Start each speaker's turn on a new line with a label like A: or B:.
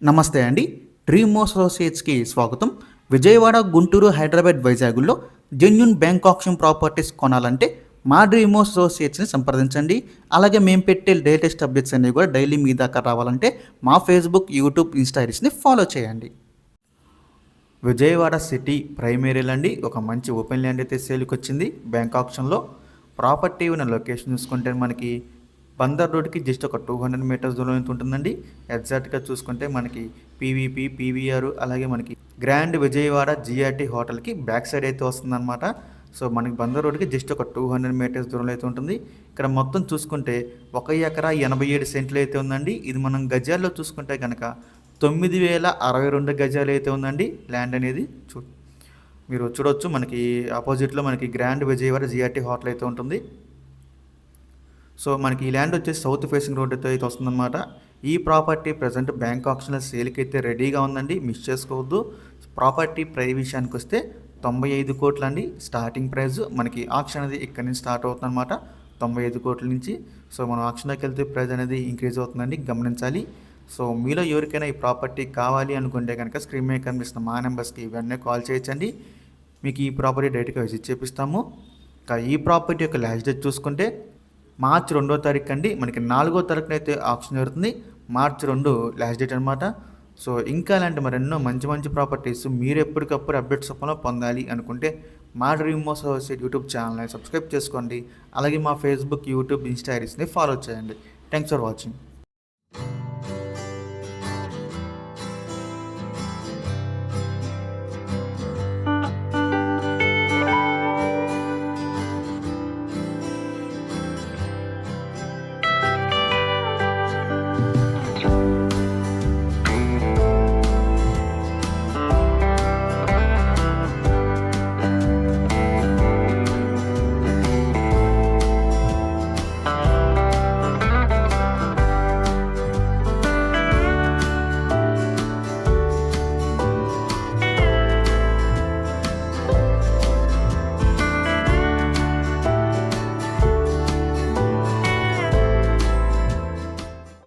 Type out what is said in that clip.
A: నమస్తే అండి. డ్రీమ్ అసోసియేట్స్‌కి స్వాగతం. విజయవాడ, గుంటూరు, హైదరాబాద్, వైజాగుల్లో జెన్యూన్ బ్యాంక్ ఆప్షన్ ప్రాపర్టీస్ కొనాలంటే మా డ్రీమ్ అసోసియేట్స్‌ని సంప్రదించండి. అలాగే మేము పెట్టే లేటెస్ట్ అప్డేట్స్ అన్నీ కూడా డైలీ మీ దాకా రావాలంటే మా ఫేస్‌బుక్, యూట్యూబ్, ఇన్‌స్టా ఐడీస్‌ని ఫాలో చేయండి. విజయవాడ సిటీ ప్రైమ్ ఏరియాలో అండి ఒక మంచి ఓపెన్ ల్యాండ్ అయితే సేల్‌కి వచ్చింది బ్యాంక్ ఆప్షన్‌లో. ప్రాపర్టీ ఉన్న లొకేషన్ చూసుకుంటే మనకి బందర్ రోడ్కి జస్ట్ ఒక 200 మీటర్స్ దూరం అయితే ఉంటుందండి. ఎగ్జాక్ట్గా చూసుకుంటే మనకి పీవీపీ, పీవీఆర్ అలాగే మనకి గ్రాండ్ విజయవాడ జిఆర్టీ హోటల్కి బ్యాక్ సైడ్ అయితే వస్తుందన్నమాట. సో మనకి బందర్ రోడ్కి జస్ట్ ఒక 200 మీటర్స్ దూరంలో అయితే ఉంటుంది. ఇక్కడ మొత్తం చూసుకుంటే 1 ఎకరా 87 సెంట్లు అయితే ఉందండి. ఇది మనం గజాల్లో చూసుకుంటే కనుక 9,062 గజాలు అయితే ఉందండి ల్యాండ్ అనేది. మీరు చూడొచ్చు మనకి ఆపోజిట్లో మనకి గ్రాండ్ విజయవాడ జిఆర్టీ హోటల్ అయితే ఉంటుంది. సో మనకి ఈ ల్యాండ్ వచ్చేసి సౌత్ ఫేసింగ్ రోడ్ అయితే వస్తుందన్నమాట. ఈ ప్రాపర్టీ ప్రజెంట్ బ్యాంక్ ఆప్షన్లో సేల్కి అయితే రెడీగా ఉందండి, మిస్ చేసుకోవద్దు. ప్రాపర్టీ ప్రైస్ విషయానికి వస్తే 95 కోట్లు అండి స్టార్టింగ్ ప్రైస్. మనకి ఆప్షన్ అనేది ఇక్కడ నుంచి స్టార్ట్ అవుతుందన్నమాట, 95 కోట్ల నుంచి. సో మనం ఆప్షన్లోకి వెళ్తే ప్రైస్ అనేది ఇంక్రీజ్ అవుతుందండి, గమనించాలి. సో మీలో ఎవరికైనా ఈ ప్రాపర్టీ కావాలి అనుకుంటే కనుక స్క్రీన్ మీద కనిపిస్తున్న మా నెంబర్స్కి ఇవన్నీ కాల్ చేయొచ్చండి. మీకు ఈ ప్రాపర్టీ డైరెక్ట్గా విజిట్ చేపిస్తాము. ఇంకా ఈ ప్రాపర్టీ యొక్క లాస్ట్ డేట్ చూసుకుంటే మార్చి 2వ తారీఖు అండి. మనకి 4వ తారీఖున అయితే ఆప్షన్ జరుగుతుంది. మార్చి 2 లాస్ట్ డేట్ అనమాట. సో ఇంకా ఇలాంటి మరెన్నో మంచి మంచి ప్రాపర్టీస్ మీరు ఎప్పటికప్పుడు అప్డేట్స్ రూపంలో పొందాలి అనుకుంటే మా డ్రీమ్ అసోసియేట్ యూట్యూబ్ ఛానల్ని సబ్స్క్రైబ్ చేసుకోండి. అలాగే మా ఫేస్బుక్, యూట్యూబ్, ఇన్స్టా ఐడీస్ని ఫాలో చేయండి. Thanks for watching.